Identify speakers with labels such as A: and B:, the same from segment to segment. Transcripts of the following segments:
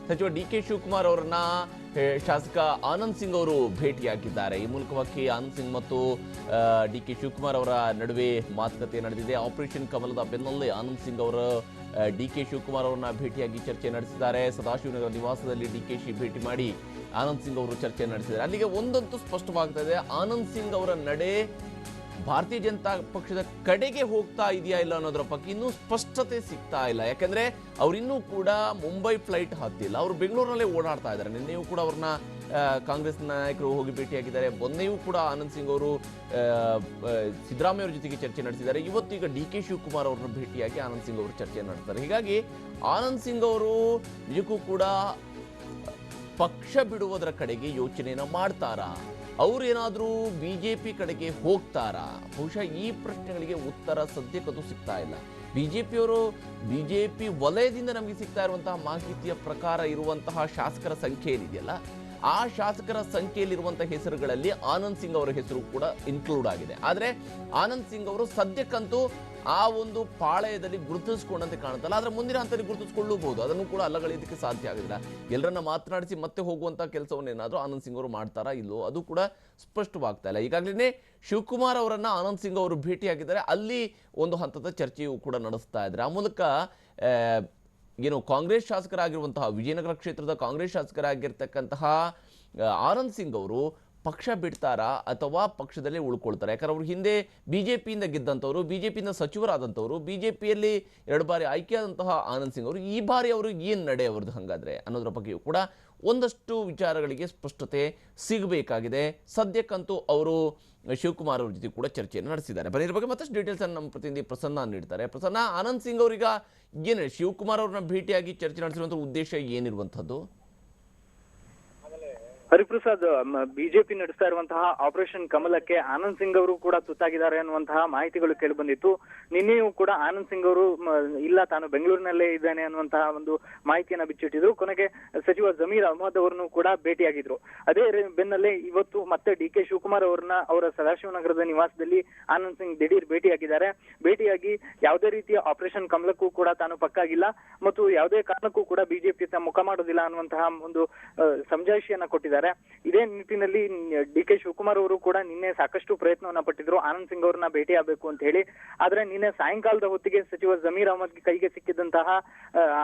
A: ಸಚಿವ ಡಿ.ಕೆ. ಶಿವಕುಮಾರ್ ಅವರನ್ನ ಶಾಸಕ ಆನಂದ್ ಸಿಂಗ್ ಅವರು ಭೇಟಿಯಾಗಿದ್ದಾರೆ. ಈ ಮೂಲಕವಾಗಿ ಆನಂದ್ ಸಿಂಗ್ ಮತ್ತು ಡಿ.ಕೆ. ಶಿವಕುಮಾರ್ ಅವರ ನಡುವೆ ಮಾತುಕತೆ ನಡೆದಿದೆ. ಆಪರೇಷನ್ ಕಮಲದ ಬೆನ್ನಲ್ಲೇ ಆನಂದ್ ಸಿಂಗ್ ಅವರು ಡಿ.ಕೆ. ಶಿವಕುಮಾರ್ ಅವರನ್ನ ಭೇಟಿಯಾಗಿ ಚರ್ಚೆ ನಡೆಸಿದ್ದಾರೆ. ಸದಾಶಿವನಗರ ನಿವಾಸದಲ್ಲಿ ಡಿ.ಕೆ.ಶಿ ಭೇಟಿ ಮಾಡಿ ಆನಂದ್ ಸಿಂಗ್ ಅವರು ಚರ್ಚೆ ನಡೆಸಿದ್ದಾರೆ. ಅಲ್ಲಿಗೆ ಒಂದಂತೂ ಸ್ಪಷ್ಟವಾಗ್ತಾ ಇದೆ, ಆನಂದ್ ಸಿಂಗ್ ಅವರ ನಡೆ ಭಾರತೀಯ ಜನತಾ ಪಕ್ಷದ ಕಡೆಗೆ ಹೋಗ್ತಾ ಇದೆಯಾ ಇಲ್ಲ ಅನ್ನೋದ್ರ ಬಗ್ಗೆ ಇನ್ನೂ ಸ್ಪಷ್ಟತೆ ಸಿಗ್ತಾ ಇಲ್ಲ. ಯಾಕಂದ್ರೆ ಅವರಿನ್ನೂ ಕೂಡ ಮುಂಬೈ ಫ್ಲೈಟ್ ಹತ್ತಿಲ್ಲ, ಅವರು ಬೆಂಗಳೂರಿನಲ್ಲೇ ಓಡಾಡ್ತಾ ಇದ್ದಾರೆ. ನಿನ್ನೆಯೂ ಕೂಡ ಅವ್ರನ್ನ ಕಾಂಗ್ರೆಸ್ ನಾಯಕರು ಹೋಗಿ ಭೇಟಿಯಾಗಿದ್ದಾರೆ. ಮೊನ್ನೆಯೂ ಕೂಡ ಆನಂದ್ ಸಿಂಗ್ ಅವರು ಸಿದ್ದರಾಮಯ್ಯ ಅವರ ಜೊತೆಗೆ ಚರ್ಚೆ ನಡೆಸಿದ್ದಾರೆ. ಇವತ್ತೀಗ ಡಿ.ಕೆ. ಶಿವಕುಮಾರ್ ಅವ್ರನ್ನ ಭೇಟಿಯಾಗಿ ಆನಂದ್ ಸಿಂಗ್ ಅವರು ಚರ್ಚೆ ನಡೆಸ್ತಾರೆ. ಹೀಗಾಗಿ ಆನಂದ್ ಸಿಂಗ್ ಅವರು ನಿಜಕ್ಕೂ ಕೂಡ ಪಕ್ಷ ಬಿಡುವುದರ ಕಡೆಗೆ ಯೋಚನೆಯನ್ನ ಮಾಡ್ತಾರಾ, ಅವ್ರೇನಾದ್ರೂ ಬಿಜೆಪಿ ಕಡೆಗೆ ಹೋಗ್ತಾರಾ? ಬಹುಶಃ ಈ ಪ್ರಶ್ನೆಗಳಿಗೆ ಉತ್ತರ ಸದ್ಯಕ್ಕಂತೂ ಸಿಗ್ತಾ ಇಲ್ಲ. ಬಿಜೆಪಿ ವಲಯದಿಂದ ನಮಗೆ ಸಿಗ್ತಾ ಇರುವಂತಹ ಮಾಹಿತಿಯ ಪ್ರಕಾರ ಇರುವಂತಹ ಶಾಸಕರ ಸಂಖ್ಯೆ ಏನಿದೆಯಲ್ಲ, ಆ ಶಾಸಕರ ಸಂಖ್ಯೆಯಲ್ಲಿರುವಂತಹ ಹೆಸರುಗಳಲ್ಲಿ ಆನಂದ್ ಸಿಂಗ್ ಅವರ ಹೆಸರು ಕೂಡ ಇನ್ಕ್ಲೂಡ್ ಆಗಿದೆ. ಆದರೆ ಆನಂದ್ ಸಿಂಗ್ ಅವರು ಸದ್ಯಕ್ಕಂತೂ ಆ ಒಂದು ಪಾಳಯದಲ್ಲಿ ಗುರುತಿಸ್ಕೊಂಡಂತೆ ಕಾಣುತ್ತಲ್ಲ, ಆದರೆ ಮುಂದಿನ ಹಂತದಲ್ಲಿ ಗುರುತಿಸ್ಕೊಳ್ಳಬಹುದು. ಅದನ್ನು ಕೂಡ ಅಲ್ಲಗಳಿಯೋದಕ್ಕೆ ಸಾಧ್ಯ ಆಗೋದಿಲ್ಲ. ಎಲ್ಲರನ್ನ ಮಾತನಾಡಿಸಿ ಮತ್ತೆ ಹೋಗುವಂತಹ ಕೆಲಸವನ್ನೇನಾದರೂ ಆನಂದ್ ಸಿಂಗ್ ಅವರು ಮಾಡ್ತಾರಾ ಇಲ್ಲೋ ಅದು ಕೂಡ ಸ್ಪಷ್ಟವಾಗ್ತಾ ಇಲ್ಲ. ಈಗಾಗಲೇ ಶಿವಕುಮಾರ್ ಅವರನ್ನ ಆನಂದ್ ಸಿಂಗ್ ಅವರು ಭೇಟಿಯಾಗಿದ್ದಾರೆ. ಅಲ್ಲಿ ಒಂದು ಹಂತದ ಚರ್ಚೆಯೂ ಕೂಡ ನಡೆಸ್ತಾ ಇದ್ದಾರೆ. ಆ ಮೂಲಕ ಕಾಂಗ್ರೆಸ್ ಶಾಸಕರಾಗಿರುವಂತಹ ವಿಜಯನಗರ ಕ್ಷೇತ್ರದ ಕಾಂಗ್ರೆಸ್ ಶಾಸಕರಾಗಿರ್ತಕ್ಕಂತಹ ಆನಂದ್ ಸಿಂಗ್ ಅವರು ಪಕ್ಷ ಬಿಡ್ತಾರಾ ಅಥವಾ ಪಕ್ಷದಲ್ಲೇ ಉಳ್ಕೊಳ್ತಾರೆ? ಯಾಕಂದ್ರೆ ಅವರು ಹಿಂದೆ ಬಿಜೆಪಿಯಿಂದ ಗೆದ್ದಂಥವ್ರು, ಬಿಜೆಪಿಯಿಂದ ಸಚಿವರಾದಂಥವ್ರು, ಬಿಜೆಪಿಯಲ್ಲಿ 2 ಬಾರಿ ಆಯ್ಕೆಯಾದಂತಹ ಆನಂದ್ ಸಿಂಗ್ ಅವರು ಈ ಬಾರಿ ಅವರು ಏನು ನಡೆ ಅವ್ರದ್ದು ಹಾಗಾದ್ರೆ ಅನ್ನೋದ್ರ ಬಗ್ಗೆಯೂ ಕೂಡ ಒಂದಷ್ಟು ವಿಚಾರಗಳಿಗೆ ಸ್ಪಷ್ಟತೆ ಸಿಗಬೇಕಾಗಿದೆ. ಸದ್ಯಕ್ಕಂತೂ ಅವರು ಶಿವಕುಮಾರ್ ಅವ್ರ ಜೊತೆ ಕೂಡ ಚರ್ಚೆಯನ್ನು ನಡೆಸಿದ್ದಾರೆ. ಬನ್ನಿ, ಬಗ್ಗೆ ಮತ್ತಷ್ಟು ಡೀಟೇಲ್ಸ್ ಅನ್ನು ನಮ್ಮ ಪ್ರತಿನಿಧಿ ಪ್ರಸನ್ನ ನೀಡ್ತಾರೆ. ಪ್ರಸನ್ನ, ಆನಂದ್ ಸಿಂಗ್ ಅವರೀಗ ಏನು ಶಿವಕುಮಾರ್ ಅವ್ರನ್ನ ಭೇಟಿಯಾಗಿ ಚರ್ಚೆ ನಡೆಸಿರುವಂಥ ಉದ್ದೇಶ ಏನಿರುವಂಥದ್ದು?
B: ಹರಿಪ್ರಸಾದ್, ಬಿಜೆಪಿ ನಡೆಸ್ತಾ ಇರುವಂತಹ ಆಪರೇಷನ್ ಕಮಲಕ್ಕೆ ಆನಂದ್ ಸಿಂಗ್ ಅವರು ಕೂಡ ತುತ್ತಾಗಿದ್ದಾರೆ ಅನ್ನುವಂತಹ ಮಾಹಿತಿಗಳು ಕೇಳಿ ಬಂದಿತ್ತು. ನಿನ್ನೆಯೂ ಕೂಡ ಆನಂದ್ ಸಿಂಗ್ ಅವರು ಇಲ್ಲ, ತಾನು ಬೆಂಗಳೂರಿನಲ್ಲೇ ಇದ್ದೇನೆ ಅನ್ನುವಂತಹ ಒಂದು ಮಾಹಿತಿಯನ್ನ ಬಿಚ್ಚಿಟ್ಟಿದ್ರು. ಕೊನೆಗೆ ಸಚಿವ ಜಮೀರ್ ಅಹಮದ್ ಅವರನ್ನು ಕೂಡ ಭೇಟಿಯಾಗಿದ್ರು. ಅದೇ ಬೆನ್ನಲ್ಲೇ ಇವತ್ತು ಮತ್ತೆ ಡಿ.ಕೆ. ಶಿವಕುಮಾರ್ ಅವರನ್ನ ಅವರ ಸದಾಶಿವನಗರದ ನಿವಾಸದಲ್ಲಿ ಆನಂದ್ ಸಿಂಗ್ ದಿಢೀರ್ ಭೇಟಿಯಾಗಿದ್ದಾರೆ. ಭೇಟಿಯಾಗಿ ಯಾವುದೇ ರೀತಿಯ ಆಪರೇಷನ್ ಕಮಲಕ್ಕೂ ಕೂಡ ತಾನು ಪಕ್ಕಾಗಿಲ್ಲ ಮತ್ತು ಯಾವುದೇ ಕಾರಣಕ್ಕೂ ಕೂಡ ಬಿಜೆಪಿ ಮುಖ ಮಾಡೋದಿಲ್ಲ ಅನ್ನುವಂತಹ ಒಂದು ಸಮಜಾಯಿಷಿಯನ್ನ ಕೊಟ್ಟಿದ್ದಾರೆ. ಇದೇ ನಿಟ್ಟಿನಲ್ಲಿ ಡಿ.ಕೆ. ಶಿವಕುಮಾರ್ ಅವರು ಕೂಡ ನಿನ್ನೆ ಸಾಕಷ್ಟು ಪ್ರಯತ್ನವನ್ನ ಪಟ್ಟಿದ್ರು ಆನಂದ್ ಸಿಂಗ್ ಅವರನ್ನ ಭೇಟಿ ಆಗಬೇಕು ಅಂತ ಹೇಳಿ. ಆದ್ರೆ ನಿನ್ನೆ ಸಾಯಂಕಾಲದ ಹೊತ್ತಿಗೆ ಸಚಿವ ಜಮೀರ್ ಅಹಮದ್ ಕೈಗೆ ಸಿಕ್ಕಿದಂತಹ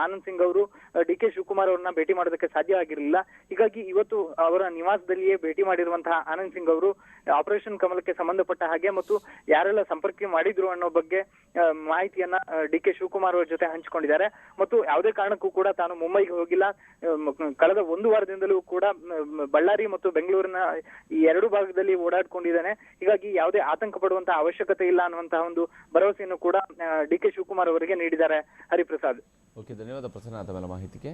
B: ಆನಂದ್ ಸಿಂಗ್ ಅವರು ಡಿ.ಕೆ. ಶಿವಕುಮಾರ್ ಅವರನ್ನ ಭೇಟಿ ಮಾಡೋದಕ್ಕೆ ಸಾಧ್ಯ ಆಗಿರಲಿಲ್ಲ. ಹೀಗಾಗಿ ಇವತ್ತು ಅವರ ನಿವಾಸದಲ್ಲಿಯೇ ಭೇಟಿ ಮಾಡಿರುವಂತಹ ಆನಂದ್ ಸಿಂಗ್ ಅವರು ಆಪರೇಷನ್ ಕಮಲಕ್ಕೆ ಸಂಬಂಧಪಟ್ಟ ಹಾಗೆ ಮತ್ತು ಯಾರೆಲ್ಲ ಸಂಪರ್ಕ ಮಾಡಿದ್ರು ಅನ್ನೋ ಬಗ್ಗೆ ಮಾಹಿತಿಯನ್ನ ಡಿ.ಕೆ. ಶಿವಕುಮಾರ್ ಅವರ ಜೊತೆ ಹಂಚಿಕೊಂಡಿದ್ದಾರೆ. ಮತ್ತು ಯಾವುದೇ ಕಾರಣಕ್ಕೂ ಕೂಡ ತಾನು ಮುಂಬೈಗೆ ಹೋಗಿಲ್ಲ, ಕಳೆದ 1 ವಾರದಿಂದಲೂ ಕೂಡ ಬಳ್ಳಾರಿ ಮತ್ತು ಬೆಂಗಳೂರಿನ ಈ 2 ಭಾಗದಲ್ಲಿ ಓಡಾಡ್ಕೊಂಡಿದ್ದಾನೆ. ಹೀಗಾಗಿ ಯಾವುದೇ ಆತಂಕ ಪಡುವಂತಹ ಅವಶ್ಯಕತೆ ಇಲ್ಲ ಅನ್ನುವಂತಹ ಒಂದು ಭರವಸೆಯನ್ನು ಕೂಡ ಡಿ.ಕೆ. ಶಿವಕುಮಾರ್ ಅವರಿಗೆ ನೀಡಿದ್ದಾರೆ. ಹರಿಪ್ರಸಾದ್.
A: ಓಕೆ, ಧನ್ಯವಾದ ಪ್ರಸನ್ನ ತಮ್ಮ ಮಾಹಿತಿಗೆ.